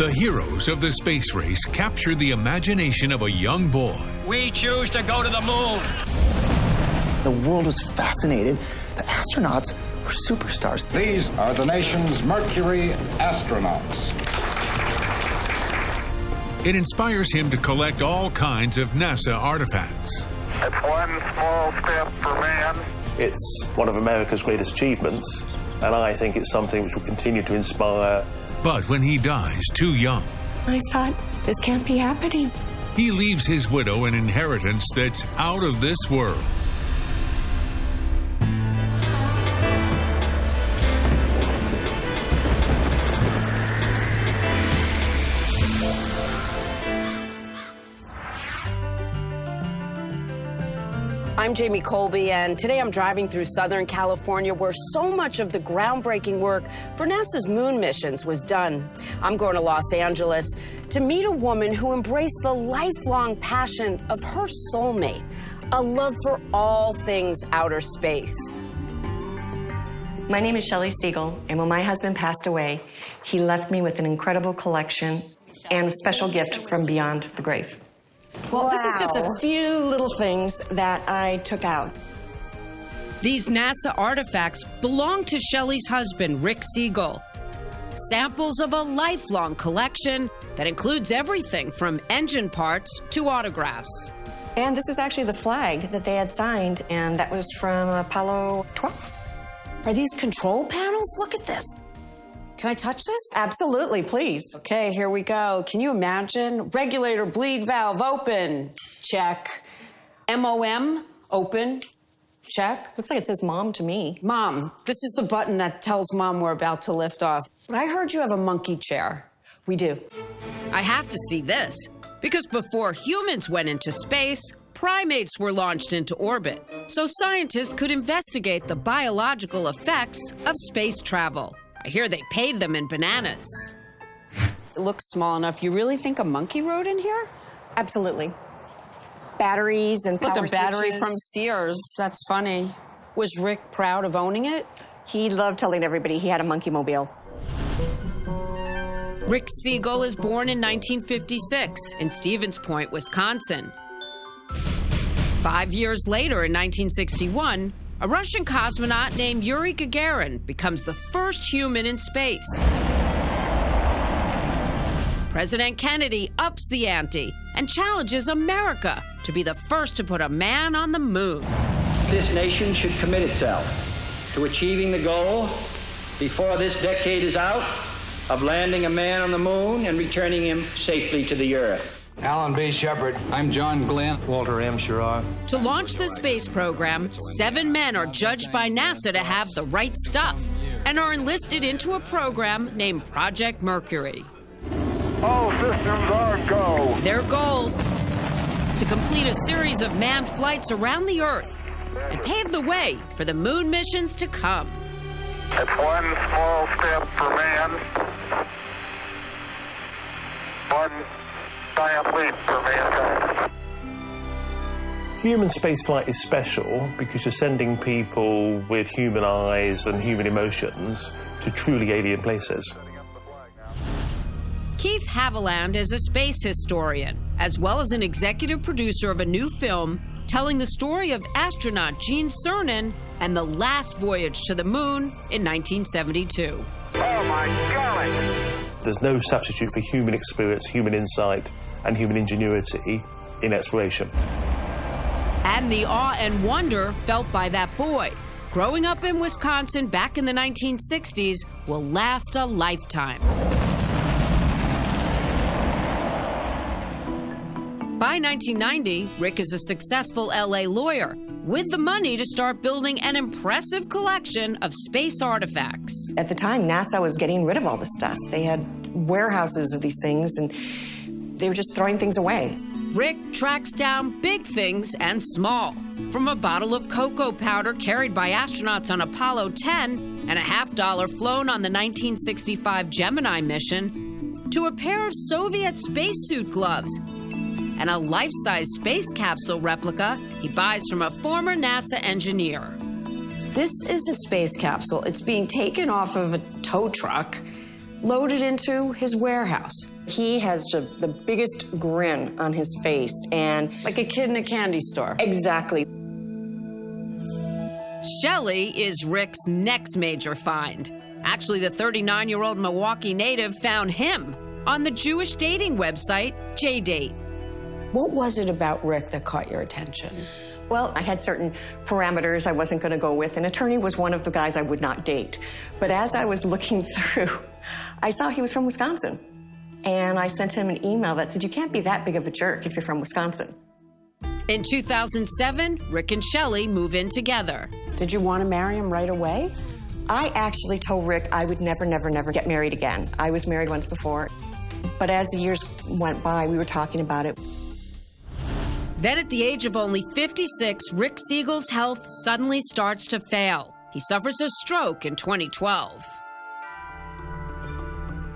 The heroes of the space race capture the imagination of a young boy. We choose to go to the moon. The world was fascinated. The astronauts were superstars. These are the nation's Mercury astronauts. It inspires him to collect all kinds of NASA artifacts. It's one small step for man. It's one of America's greatest achievements, and I think it's something which will continue to inspire. But when he dies too young, I thought, this can't be happening. he leaves his widow an inheritance that's out of this world. I'm Jamie Colby, and today I'm driving through Southern California, where so much of the groundbreaking work for NASA's moon missions was done. I'm going to Los Angeles to meet a woman who embraced the lifelong passion of her soulmate, a love for all things outer space. My name is Shelley Siegel, and when my husband passed away, he left me with an incredible collection and a special gift from beyond the grave. Well, This is just a few little things that I took out. These NASA artifacts belong to Shelley's husband, Rick Siegel. Samples of a lifelong collection that includes everything from engine parts to autographs. And this is actually the flag that they had signed, and that was from Apollo 12. Are these control panels? Look at this. Can I touch this? Absolutely, please. Okay, here we go. Can you imagine? Regulator bleed valve open. Check. MOM open. Check. Looks like it says Mom to me. Mom, this is the button that tells Mom we're about to lift off. But I heard you have a monkey chair. We do. I have to see this, because before humans went into space, primates were launched into orbit, so scientists could investigate the biological effects of space travel. I hear they paid them in bananas. It looks small enough. You really think a monkey rode in here? Absolutely. Batteries and power Look, a battery switches. from Sears. That's funny. Was Rick proud of owning it? He loved telling everybody he had a monkey mobile. Rick Siegel is born in 1956 in Stevens Point, Wisconsin. 5 years later, in 1961, a Russian cosmonaut named Yuri Gagarin becomes the first human in space. President Kennedy ups the ante and challenges America to be the first to put a man on the moon. This nation should commit itself to achieving the goal before this decade is out of landing a man on the moon and returning him safely to the Earth. Alan B. Shepard. I'm John Glenn. Walter M. Sherrod. To launch the space program, 7 men are judged by NASA to have the right stuff and are enlisted into a program named Project Mercury. All systems are go. Their goal, to complete a series of manned flights around the Earth and pave the way for the moon missions to come. It's one small step for man. One giant leap for mankind. Human spaceflight is special because you're sending people with human eyes and human emotions to truly alien places. Keith Haviland is a space historian, as well as an executive producer of a new film telling the story of astronaut Gene Cernan and the last voyage to the moon in 1972. Oh my golly! There's no substitute for human experience, human insight, and human ingenuity in exploration. And the awe and wonder felt by that boy growing up in Wisconsin back in the 1960s will last a lifetime. By 1990, Rick is a successful LA lawyer with the money to start building an impressive collection of space artifacts. At the time, NASA was getting rid of all this stuff. They had warehouses of these things, and they were just throwing things away. Rick tracks down big things and small, from a bottle of cocoa powder carried by astronauts on Apollo 10 and a $50 flown on the 1965 Gemini mission, to a pair of Soviet spacesuit gloves and a life-size space capsule replica he buys from a former NASA engineer. This is a space capsule. It's being taken off of a tow truck. loaded into his warehouse. He has the biggest grin on his face and... Like a kid in a candy store. Exactly. Shelley is Rick's next major find. Actually, the 39-year-old Milwaukee native found him on the Jewish dating website, JDate. What was it about Rick that caught your attention? Well, I had certain parameters I wasn't going to go with. An attorney was one of the guys I would not date. But as I was looking through, I saw he was from Wisconsin. And I sent him an email that said, you can't be that big of a jerk if you're from Wisconsin. In 2007, Rick and Shelley move in together. Did you want to marry him right away? I actually told Rick I would never, never, never get married again. I was married once before. But as the years went by, we were talking about it. Then at the age of only 56, Rick Siegel's health suddenly starts to fail. He suffers a stroke in 2012.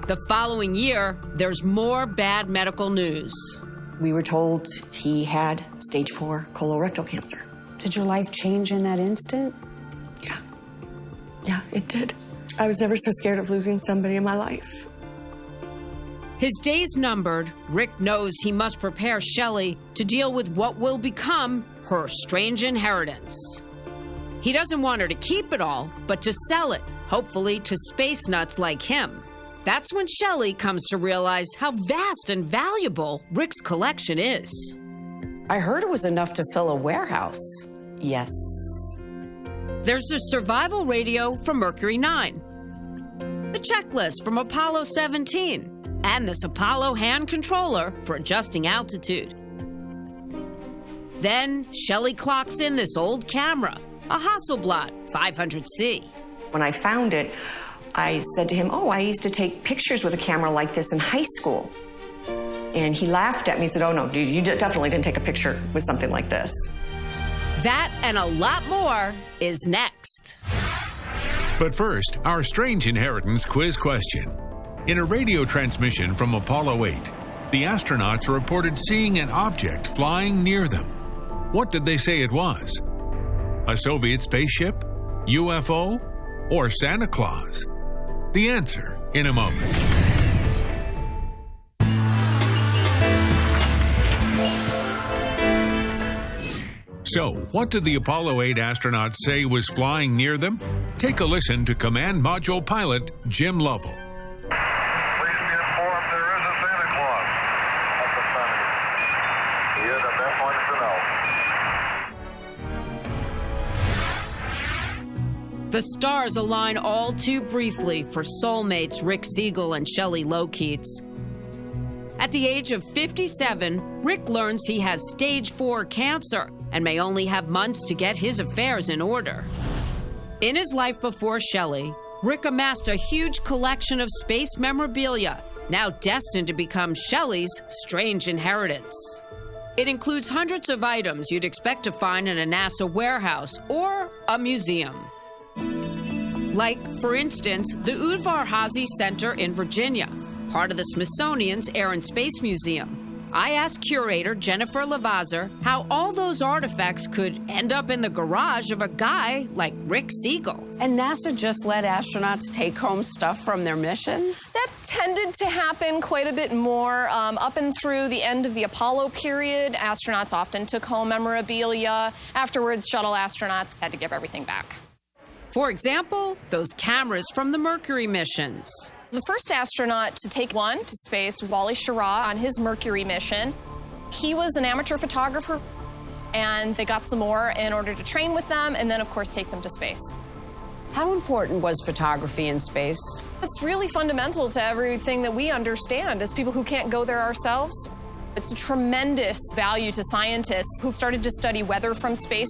The following year, there's more bad medical news. We were told he had stage 4 colorectal cancer. Did your life change in that instant? Yeah. Yeah, it did. I was never so scared of losing somebody in my life. His days numbered, Rick knows he must prepare Shelley to deal with what will become her strange inheritance. He doesn't want her to keep it all, but to sell it, hopefully to space nuts like him. That's when Shelley comes to realize how vast and valuable Rick's collection is. I heard it was enough to fill a warehouse. Yes. There's a survival radio from Mercury 9, the checklist from Apollo 17, and this Apollo hand controller for adjusting altitude. Then Shelley clocks in this old camera, a Hasselblad 500C. When I found it, I said to him, oh, I used to take pictures with a camera like this in high school. And he laughed at me and said, oh, no, dude, you definitely didn't take a picture with something like this. That and a lot more is next. But first, our strange inheritance quiz question. In a radio transmission from Apollo 8, the astronauts reported seeing an object flying near them. What did they say it was? A Soviet spaceship, UFO, or Santa Claus? The answer in a moment. So, what did the Apollo 8 astronauts say was flying near them? Take a listen to Command Module pilot Jim Lovell. Please be informed there is a Santa Claus at the center. He is the best one to know. The stars align all too briefly for soulmates Rick Siegel and Shelley Lokeets. At the age of 57, Rick learns he has stage 4 cancer and may only have months to get his affairs in order. In his life before Shelley, Rick amassed a huge collection of space memorabilia, now destined to become Shelley's strange inheritance. It includes hundreds of items you'd expect to find in a NASA warehouse or a museum. Like, for instance, the Udvar-Hazy Center in Virginia, part of the Smithsonian's Air and Space Museum. I asked curator Jennifer Lavazzer how all those artifacts could end up in the garage of a guy like Rick Siegel. And NASA just let astronauts take home stuff from their missions? That tended to happen quite a bit more. Up and through the end of the Apollo period, astronauts often took home memorabilia. Afterwards, shuttle astronauts had to give everything back. For example, those cameras from the Mercury missions. The first astronaut to take one to space was Wally Schirra on his Mercury mission. He was an amateur photographer, and they got some more in order to train with them and then, of course, take them to space. How important was photography in space? It's really fundamental to everything that we understand as people who can't go there ourselves. It's a tremendous value to scientists who started to study weather from space.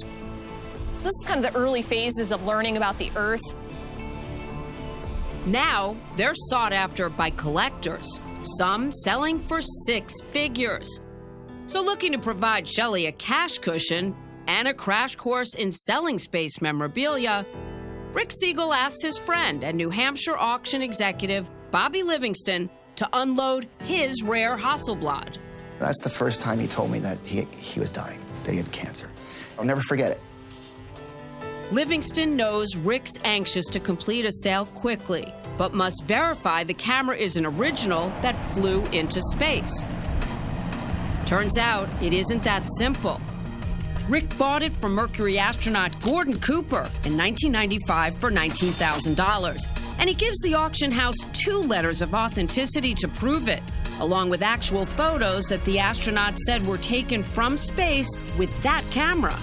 So this is kind of the early phases of learning about the Earth. Now, they're sought after by collectors, some selling for 6 figures. So looking to provide Shelley a cash cushion and a crash course in selling space memorabilia, Rick Siegel asked his friend and New Hampshire auction executive Bobby Livingston to unload his rare Hasselblad. That's the first time he told me that he was dying, that he had cancer. I'll never forget it. Livingston knows Rick's anxious to complete a sale quickly, but must verify the camera is an original that flew into space. Turns out it isn't that simple. Rick bought it from Mercury astronaut Gordon Cooper in 1995 for $19,000. And he gives the auction house 2 letters of authenticity to prove it, along with actual photos that the astronaut said were taken from space with that camera.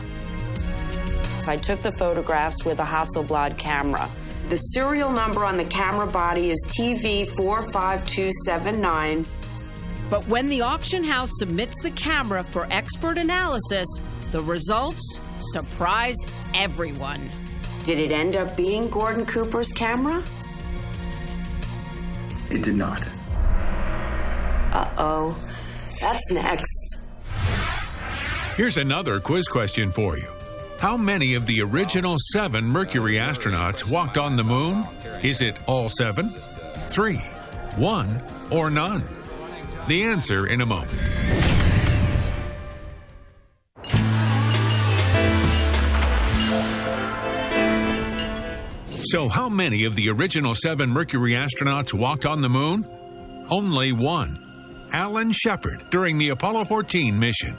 I took the photographs with a Hasselblad camera. The serial number on the camera body is TV45279. But when the auction house submits the camera for expert analysis, the results surprise everyone. Did it end up being Gordon Cooper's camera? It did not. Uh-oh. That's next. Here's another quiz question for you. How many of the original 7 Mercury astronauts walked on the moon? Is it all 7, 3, 1, or none? The answer in a moment. So how many of the original 7 Mercury astronauts walked on the moon? Only 1. Alan Shepard during the Apollo 14 mission.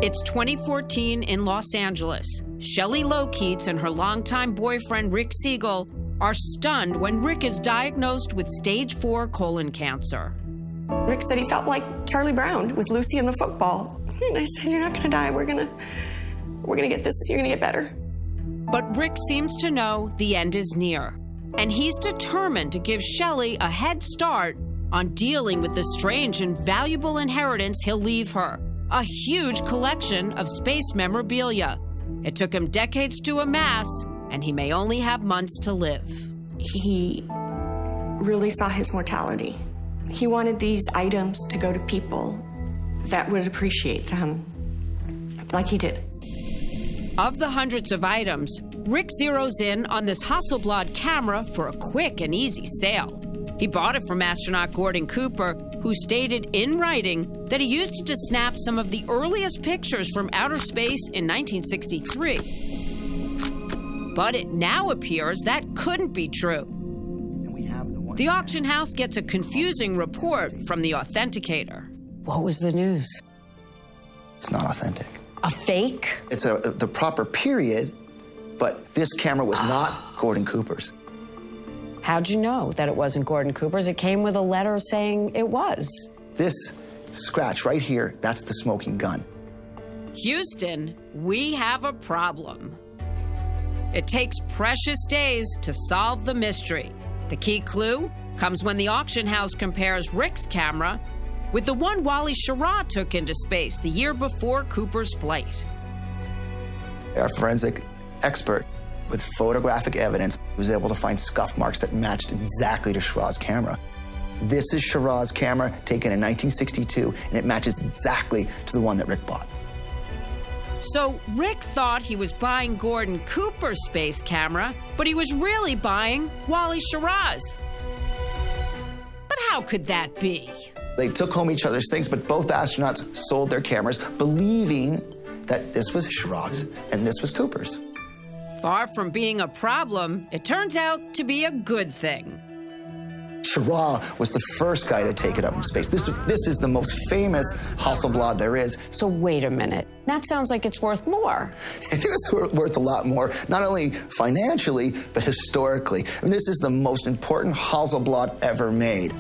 It's 2014 in Los Angeles. Shelley Lokeets and her longtime boyfriend Rick Siegel are stunned when Rick is diagnosed with stage 4 colon cancer. Rick said he felt like Charlie Brown with Lucy and the football. And I said, "You're not going to die. We're gonna get this. You're going to get better." But Rick seems to know the end is near, and he's determined to give Shelley a head start on dealing with the strange and valuable inheritance he'll leave her, a huge collection of space memorabilia. It took him decades to amass, and he may only have months to live. He really saw his mortality. He wanted these items to go to people that would appreciate them like he did. Of the hundreds of items, Rick zeroes in on this Hasselblad camera for a quick and easy sale. He bought it from astronaut Gordon Cooper, who stated in writing that he used it to snap some of the earliest pictures from outer space in 1963. But it now appears that couldn't be true. The auction house gets a confusing report from the authenticator. What was the news? It's not authentic. A fake? It's the proper period, but this camera was not Gordon Cooper's. How'd you know that it wasn't Gordon Cooper's? It came with a letter saying it was. This scratch right here, that's the smoking gun. Houston, we have a problem. It takes precious days to solve the mystery. The key clue comes when the auction house compares Rick's camera with the one Wally Schirra took into space the year before Cooper's flight. Our forensic expert with photographic evidence was able to find scuff marks that matched exactly to Schirra's camera. This is Schirra's camera taken in 1962, and it matches exactly to the one that Rick bought. So Rick thought he was buying Gordon Cooper's space camera, but he was really buying Wally Schirra's. But how could that be? They took home each other's things, but both astronauts sold their cameras, believing that this was Schirra's and this was Cooper's. Far from being a problem, it turns out to be a good thing. Schirra was the first guy to take it up in space. This is the most famous Hasselblad there is. So wait a minute. That sounds like it's worth more. It is worth a lot more, not only financially, but historically. I mean, this is the most important Hasselblad ever made.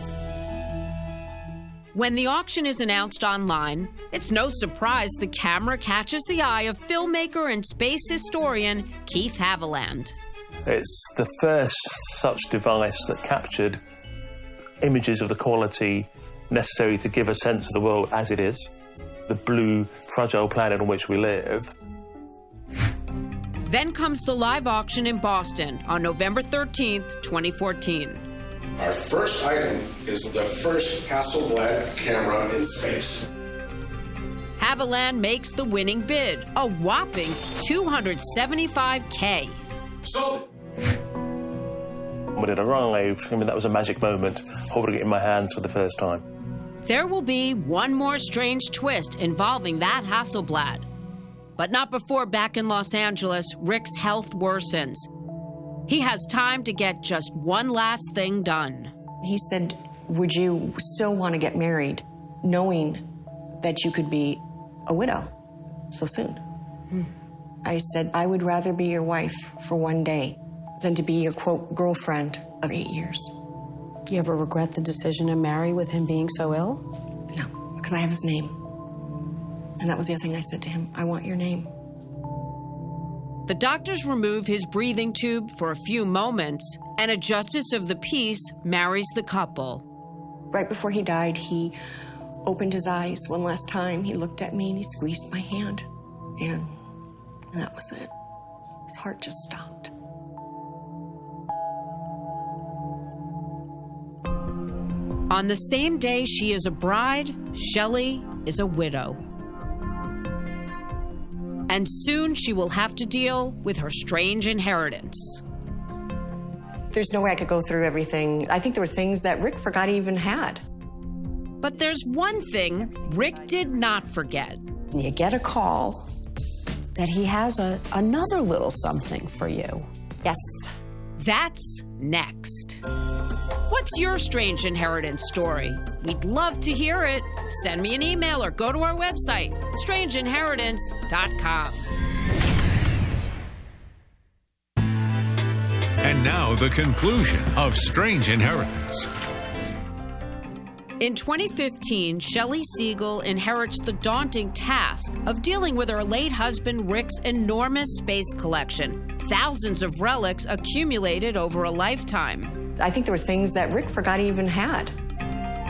When the auction is announced online, it's no surprise the camera catches the eye of filmmaker and space historian Keith Haviland. It's the first such device that captured images of the quality necessary to give a sense of the world as it is, the blue, fragile planet on which we live. Then comes the live auction in Boston on November 13th, 2014. Our first item is the first Hasselblad camera in space. Haviland makes the winning bid, a whopping $275K. Sold. When it arrived, I mean, that was a magic moment, holding it in my hands for the first time. There will be one more strange twist involving that Hasselblad. But not before, back in Los Angeles, Rick's health worsens. He has time to get just one last thing done. He said, would you still want to get married, knowing that you could be a widow so soon? I said, I would rather be your wife for one day than to be your, quote, girlfriend of 8 years. You ever regret the decision to marry with him being so ill? No, because I have his name. And that was the other thing I said to him. I want your name. The doctors remove his breathing tube for a few moments, and a justice of the peace marries the couple. Right before he died, he opened his eyes one last time. He looked at me and he squeezed my hand. And that was it. His heart just stopped. On the same day she is a bride, Shelley is a widow. And soon she will have to deal with her strange inheritance. There's no way I could go through everything. I think there were things that Rick forgot he even had. But there's one thing Rick did not forget. You get a call that he has another little something for you. Yes. That's next. What's your strange inheritance story? We'd love to hear it. Send me an email or go to our website, strangeinheritance.com. And now the conclusion of Strange Inheritance. In 2015, Shelley Siegel inherits the daunting task of dealing with her late husband Rick's enormous space collection, thousands of relics accumulated over a lifetime. I think there were things that Rick forgot he even had.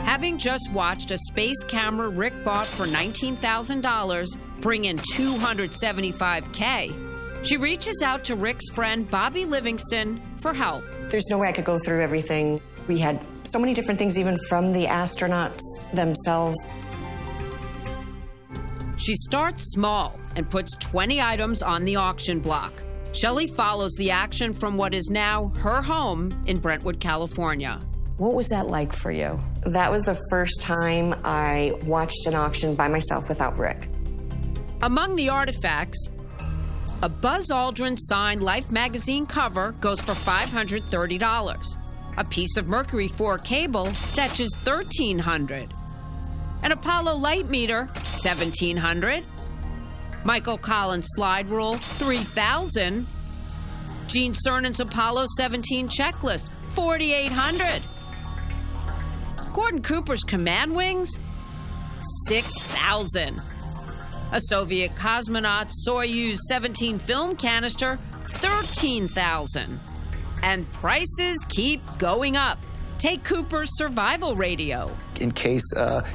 Having just watched a space camera Rick bought for $19,000 bring in $275K, she reaches out to Rick's friend Bobby Livingston for help. There's no way I could go through everything. We had so many different things, even from the astronauts themselves. She starts small and puts 20 items on the auction block. Shelley follows the action from what is now her home in Brentwood, California. What was that like for you? That was the first time I watched an auction by myself without Rick. Among the artifacts, a Buzz Aldrin signed Life magazine cover goes for $530. A piece of Mercury 4 cable fetches $1,300. An Apollo light meter, $1,700. Michael Collins' slide rule, $3,000. Gene Cernan's Apollo 17 checklist, $4,800. Gordon Cooper's command wings, $6,000. A Soviet cosmonaut Soyuz 17 film canister, $13,000. And prices keep going up. Take Cooper's survival radio. In case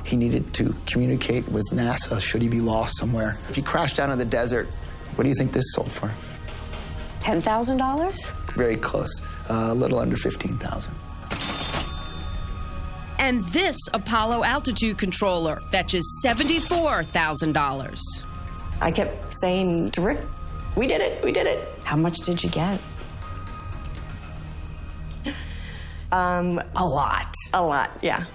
he needed to communicate with NASA, should he be lost somewhere. If he crashed down in the desert, what do you think this sold for? $10,000? Very close, a little under $15,000. And this Apollo altitude controller fetches $74,000. I kept saying to Rick, we did it, we did it. How much did you get? A lot. A lot, yeah.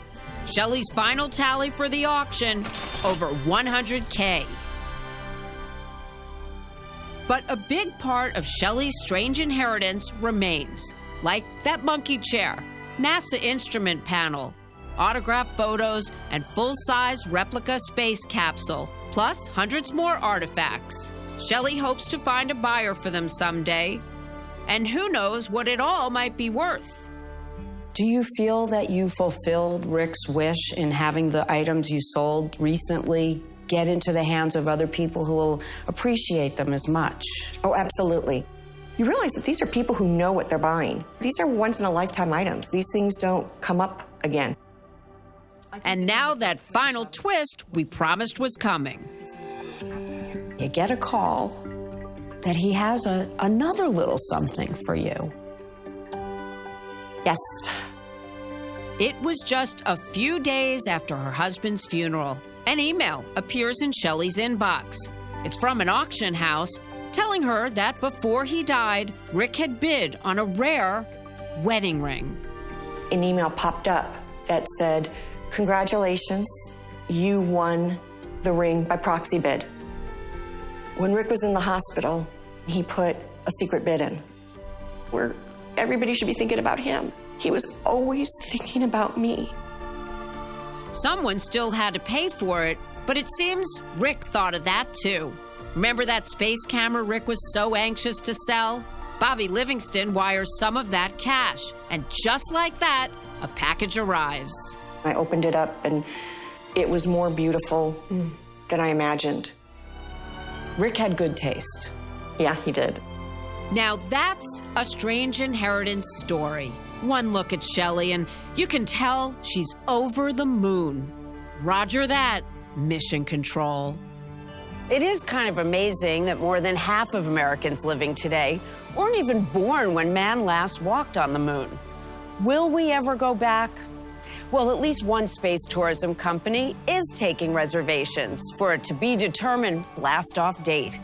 Shelley's final tally for the auction, over $100K. But a big part of Shelley's strange inheritance remains, like that monkey chair, NASA instrument panel, autographed photos, and full-size replica space capsule, plus hundreds more artifacts. Shelley hopes to find a buyer for them someday, and who knows what it all might be worth. Do you feel that you fulfilled Rick's wish in having the items you sold recently get into the hands of other people who will appreciate them as much? Oh, absolutely. You realize that these are people who know what they're buying. These are once-in-a-lifetime items. These things don't come up again. And now that final twist we promised was coming. You get a call that he has another little something for you. Yes. It was just a few days after her husband's funeral. An email appears in Shelley's inbox. It's from an auction house telling her that before he died, Rick had bid on a rare wedding ring. An email popped up that said, congratulations, you won the ring by proxy bid. When Rick was in the hospital, he put a secret bid in. We're Everybody should be thinking about him. He was always thinking about me. Someone still had to pay for it, but it seems Rick thought of that too. Remember that space camera Rick was so anxious to sell? Bobby Livingston wires some of that cash, and just like that, a package arrives. I opened it up, and it was more beautiful than I imagined. Rick had good taste. Yeah, he did. Now that's a strange inheritance story. One look at Shelley, and you can tell she's over the moon. Roger that, Mission Control. It is kind of amazing that more than half of Americans living today weren't even born when man last walked on the moon. Will we ever go back? Well, at least one space tourism company is taking reservations for a to-be-determined blast-off date.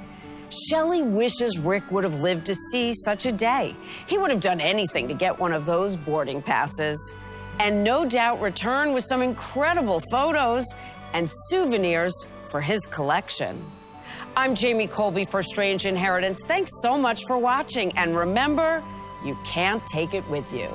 Shelley wishes Rick would have lived to see such a day. He would have done anything to get one of those boarding passes. And no doubt return with some incredible photos and souvenirs for his collection. I'm Jamie Colby for Strange Inheritance. Thanks so much for watching. And remember, you can't take it with you.